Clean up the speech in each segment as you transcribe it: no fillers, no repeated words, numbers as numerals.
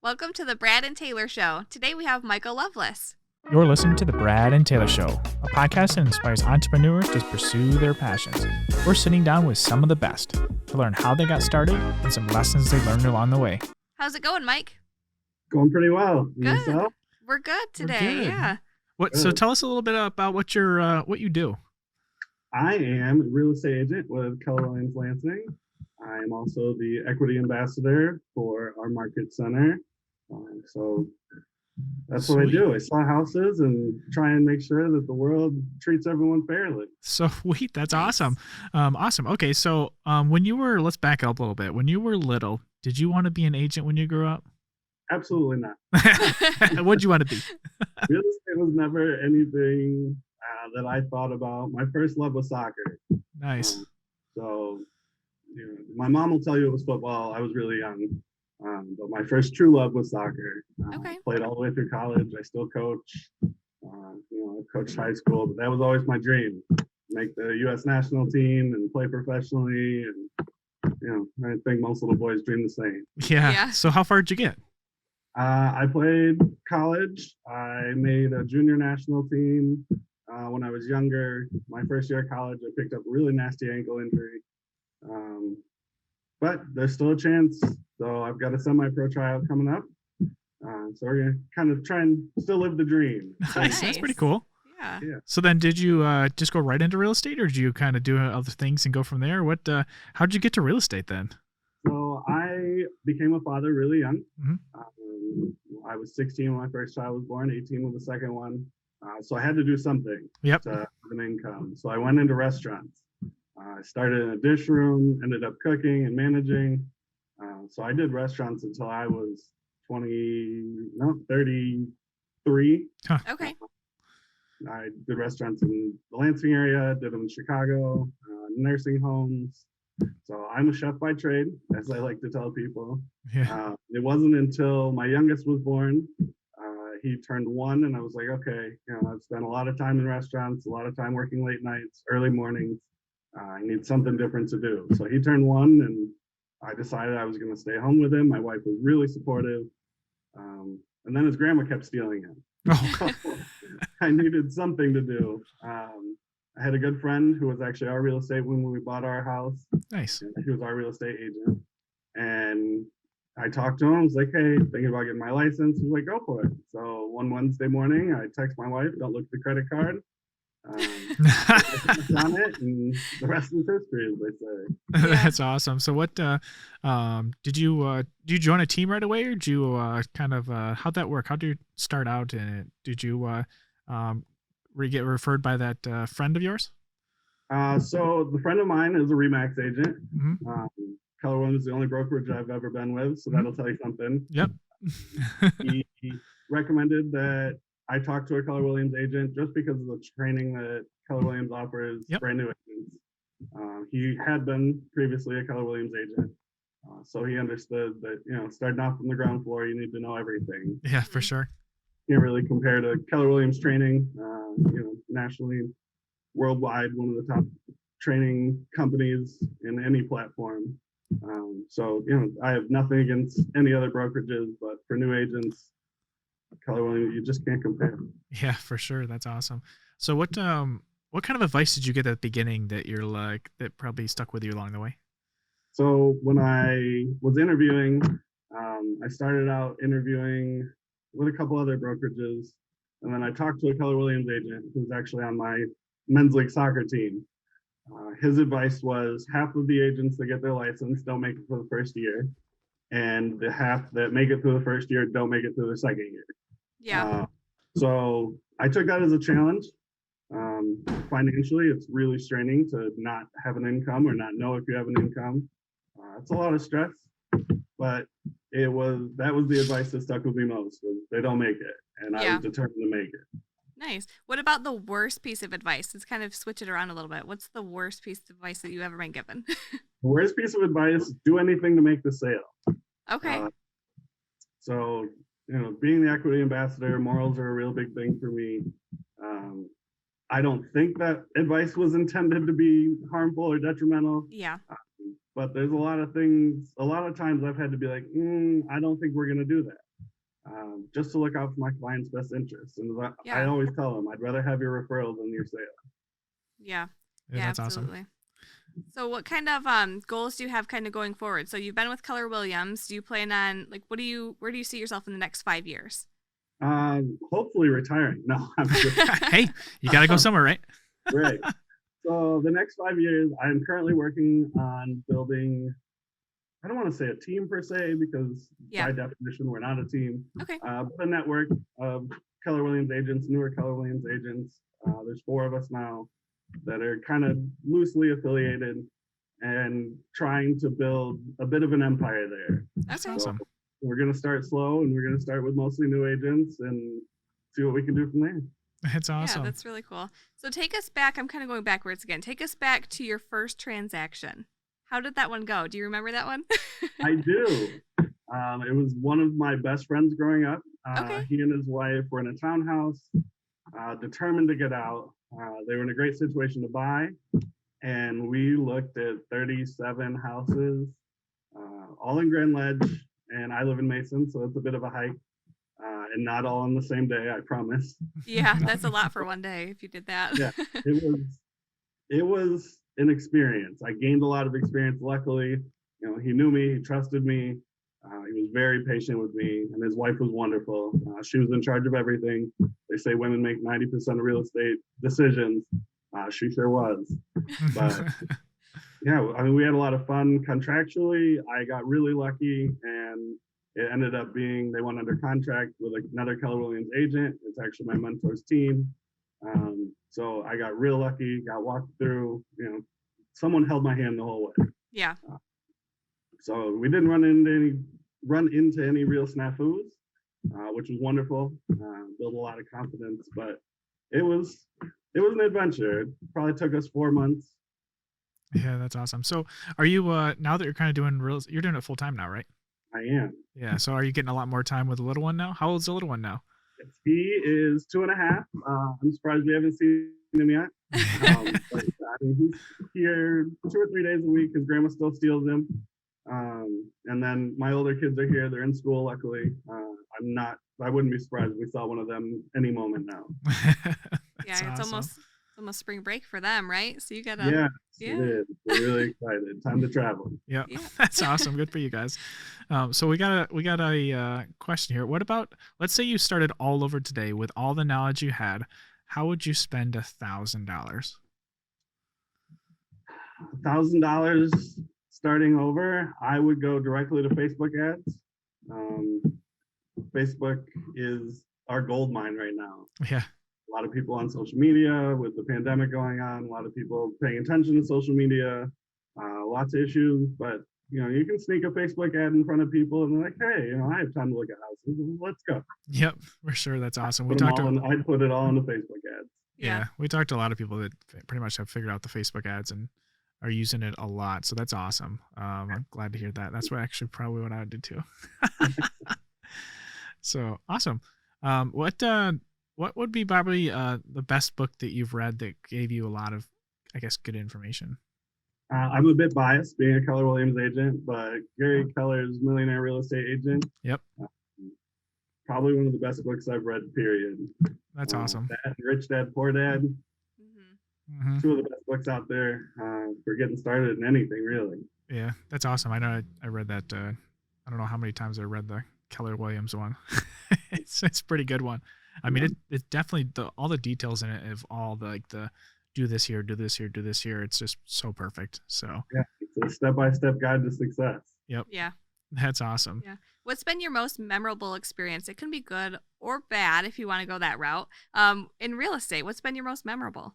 Welcome to the Brad and Taylor Show. Today we have Michael Loveless. You're listening to The Brad and Taylor Show, a podcast that inspires entrepreneurs to pursue their passions. We're sitting down with some of the best to learn how they got started and some lessons they learned along the way. How's it going, Mike? Going pretty well. Good. Yourself? We're good today. We're good. Yeah. So tell us a little bit about what you do. I am a real estate agent with Keller Williams Lansing. I am also the equity ambassador for our market center. So that's what I do. I sell houses and try and make sure that the world treats everyone fairly. Sweet. That's awesome. Awesome. Okay. So let's back up a little bit. When you were little, did you want to be an agent when you grew up? Absolutely not. What'd you want to be? Real estate was never anything that I thought about. My first love was soccer. Nice. My mom will tell you it was football. I was really young. But my first true love was soccer. Okay. Played all the way through college. I still coach. I coached high school, but that was always my dream. Make the U.S. national team and play professionally. And, I think most little boys dream the same. Yeah. So how far did you get? I played college. I made a junior national team when I was younger. My first year of college, I picked up a really nasty ankle injury. But there's still a chance. So I've got a semi-pro tryout coming up. So we're going to kind of try and still live the dream. Nice. That's pretty cool. Yeah. So then did you just go right into real estate, or did you kind of do other things and go from there? How did you get to real estate then? So I became a father really young. Mm-hmm. I was 16 when my first child was born, 18 with the second one. So I had to do something to have an income. So I went into restaurants. I started in a dish room, ended up cooking and managing. So I did restaurants until I was 33. Huh. Okay. I did restaurants in the Lansing area, did them in Chicago, nursing homes. So I'm a chef by trade, as I like to tell people. Yeah. It wasn't until my youngest was born, he turned 1, and I was like, okay, I've spent a lot of time in restaurants, a lot of time working late nights, early mornings. I need something different to do. So he turned 1, and I decided I was going to stay home with him. My wife was really supportive. And then his grandma kept stealing him. Oh. I needed something to do. I had a good friend who was actually our real estate when we bought our house. Nice. He was our real estate agent. And I talked to him. I was like, hey, thinking about getting my license. He was like, go for it. So one Wednesday morning, I text my wife, don't look at the credit card. On it, and the rest is history, as they say. That's awesome. So what did you join a team right away, or did you how'd that work? How did you start out in it? Did you get referred by that friend of yours? So the friend of mine is a Remax agent. Mm-hmm. Keller Williams is the only brokerage I've ever been with, so that'll tell you something. Yep. He recommended that I talked to a Keller Williams agent just because of the training that Keller Williams offers brand new agents. He had been previously a Keller Williams agent, so he understood that, starting off from the ground floor, you need to know everything. Yeah, for sure. Can't really compare to Keller Williams training, nationally, worldwide, one of the top training companies in any platform. So I have nothing against any other brokerages, but for new agents, Keller Williams, you just can't compare. Yeah, for sure. That's awesome. So what kind of advice did you get at the beginning that that probably stuck with you along the way? So when I was interviewing, I started out interviewing with a couple other brokerages, and then I talked to a Keller Williams agent who's actually on my men's league soccer team. His advice was half of the agents that get their license don't make it for the first year, and the half that make it through the first year don't make it through the second year. Yeah. So I took that as a challenge. Financially, it's really straining to not have an income or not know if you have an income. It's a lot of stress, but that was the advice that stuck with me most, was they don't make it, and I was determined to make it. Nice. What about the worst piece of advice? Let's kind of switch it around a little bit. What's the worst piece of advice that you've ever been given? The worst piece of advice: do anything to make the sale. Okay. So being the equity ambassador, morals are a real big thing for me. I don't think that advice was intended to be harmful or detrimental. Yeah. But there's a lot of times I've had to be like, I don't think we're going to do that. just to look out for my client's best interests. And I Yeah. always tell them, I'd rather have your referral than your sale. Yeah. Yeah, Yeah, that's awesome. absolutely. So what kind of goals do you have kind of going forward? So you've been with Keller Williams. Do you plan on like where do you see yourself in the next 5 years? Hopefully retiring. No, I'm just Hey, you got to go somewhere, right? right. So the next 5 years, I'm currently working on building, I don't want to say a team per se, because Yeah. by definition, we're not a team, Okay. but a network of Keller Williams agents, newer Keller Williams agents. There's 4 of us now that are kind of loosely affiliated and trying to build a bit of an empire there. That's Okay. So awesome. we're going to start slow, and we're going to start with mostly new agents and see what we can do from there. It's Yeah, awesome. that's really cool. So take us back. I'm kind of going backwards again. Take us back to your first transaction. How did that one go? Do you remember that one? I do. It was one of my best friends growing up. Okay. He and his wife were in a townhouse, determined to get out. They were in a great situation to buy, and we looked at 37 houses, all in Grand Ledge, and I live in Mason, so it's a bit of a hike, and not all on the same day, I promise. Yeah, that's a lot for one day if you did that. Yeah, it was an experience. I gained a lot of experience. Luckily, he knew me, he trusted me. He was very patient with me, and his wife was wonderful. She was in charge of everything. They say women make 90% of real estate decisions. She sure was. But yeah, I mean, we had a lot of fun contractually. I got really lucky, and it ended up being they went under contract with another Keller Williams agent. It's actually my mentor's team. So I got real lucky, got walked through. Someone held my hand the whole way. Yeah. So we didn't run into any real snafus, which was wonderful. Built a lot of confidence, but it was an adventure. It probably took us 4 months. Yeah, that's awesome. So are you now that you're kind of doing you're doing it full time now, right? I am. Yeah. So are you getting a lot more time with the little one now? How old's the little one now? He is 2.5. I'm surprised we haven't seen him yet. But I mean, he's here 2 or 3 days a week. His grandma still steals him. And then my older kids are here. They're in school, luckily. I wouldn't be surprised if we saw one of them any moment now. Yeah, it's awesome. almost spring break for them, right? So you gotta Yeah. It is. We're really excited. Time to travel. Yep. Yeah. That's awesome. Good for you guys. So we got a question here. What about, let's say you started all over today with all the knowledge you had, how would you spend $1,000? $1,000 starting over, I would go directly to Facebook ads. Facebook is our gold mine right now. Yeah. A lot of people on social media with the pandemic going on, a lot of people paying attention to social media, lots of issues, but you can sneak a Facebook ad in front of people and they're like, hey, I have time to look at houses. Let's go. Yep, for sure. That's awesome. I'd put it all in the Facebook ads. Yeah. We talked to a lot of people that pretty much have figured out the Facebook ads and are using it a lot. So that's awesome. I'm glad to hear that. That's actually probably what I would do too. So awesome. What would be probably the best book that you've read that gave you a lot of, I guess, good information? I'm a bit biased being a Keller Williams agent, but Gary Keller's Millionaire Real Estate Agent. Yep. Probably one of the best books I've read, period. That's awesome. Rich Dad, Poor Dad. Mm-hmm. 2 of the best books out there for getting started in anything, really. Yeah, that's awesome. I know I read that. I don't know how many times I read the Keller Williams one. it's a pretty good one. I mean, it's definitely all the details in it of all the do this here, do this here, do this here. It's just so perfect. So yeah, it's a step-by-step guide to success. Yep. Yeah. That's awesome. Yeah. What's been your most memorable experience? It can be good or bad if you want to go that route. In real estate, what's been your most memorable?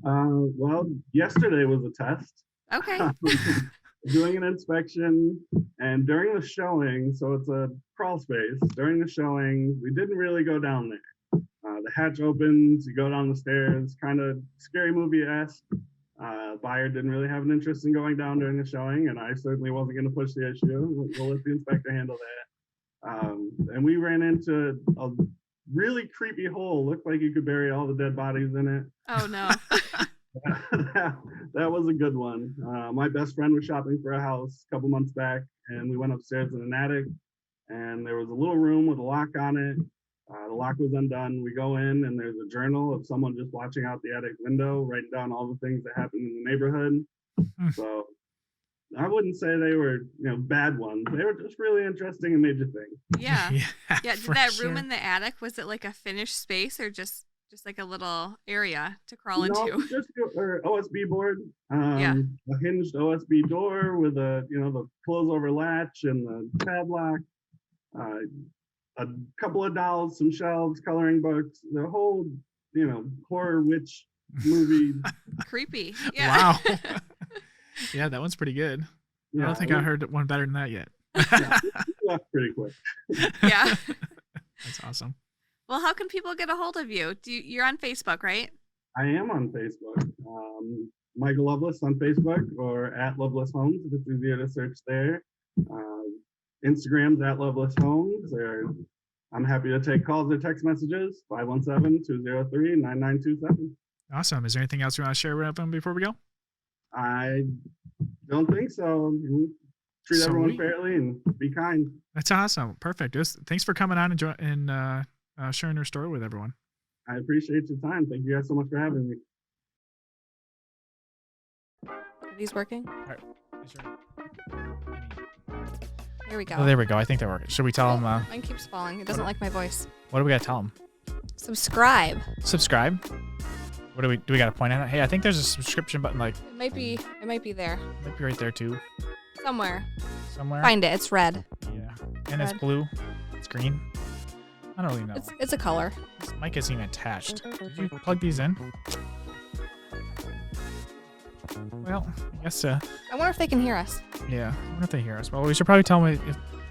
Well, yesterday was a test. Okay. Doing an inspection, and during the showing, so it's a crawl space, during the showing, we didn't really go down there. The hatch opens, you go down the stairs, kind of scary movie-esque. Buyer didn't really have an interest in going down during the showing, and I certainly wasn't going to push the issue. We'll let the inspector handle that. And we ran into a really creepy hole. Looked like you could bury all the dead bodies in it. Oh, no. That was a good one. My best friend was shopping for a house a couple months back, and we went upstairs in an attic, and there was a little room with a lock on it. The lock was undone. We go in, and there's a journal of someone just watching out the attic window, writing down all the things that happened in the neighborhood. So I wouldn't say they were, bad ones. They were just really interesting and made you think. Yeah. Yeah. Did that room sure. in the attic, was it like a finished space or just like a little area to crawl No, into? just or OSB board. Yeah. A hinged OSB door with the close over latch and the padlock. A couple of dolls, some shelves, coloring books, the whole, horror witch movie. Creepy. Yeah. Wow. Yeah, that one's pretty good. Yeah, I don't think I heard one better than that yet. yeah, left pretty quick. Yeah. That's awesome. Well, how can people get a hold of you? You're on Facebook, right? I am on Facebook. Michael Loveless on Facebook or at Loveless Homes if it's easier to search there. Instagram's at Loveless Homes. I'm happy to take calls or text messages, 517-203-9927. Awesome. Is there anything else you want to share with them before we go? I don't think so. Treat everyone fairly and be kind. That's awesome. Perfect. Thanks for coming on and sharing your story with everyone. I appreciate your time. Thank you guys so much for having me. Are these working? There we go. Oh, there we go. I think they're working. Should we tell them? Mine keeps falling. It doesn't like my voice. What do we got to tell them? Subscribe. Subscribe? What do we got to point at? Hey, I think there's a subscription button. Like It might be there. it might be right there too. Somewhere. Somewhere. Find it. It's red. Yeah. And it's Red. blue. It's green. I don't really know. It's a color. This mic isn't even attached. Did you plug these in? Well, I guess. I wonder if they can hear us. Yeah. I wonder if they hear us. Well, we should probably tell them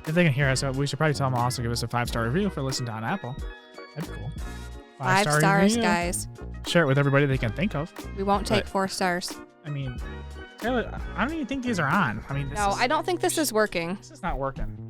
if they can hear us. We should probably tell them also give us a 5-star review if they're listening on Apple. That'd be cool. 5 stars, review. guys. Share it with everybody they can think of. We won't take But- 4 stars. I mean, Taylor, I don't even think these are on. I mean, No, I don't think this is working. This is not working.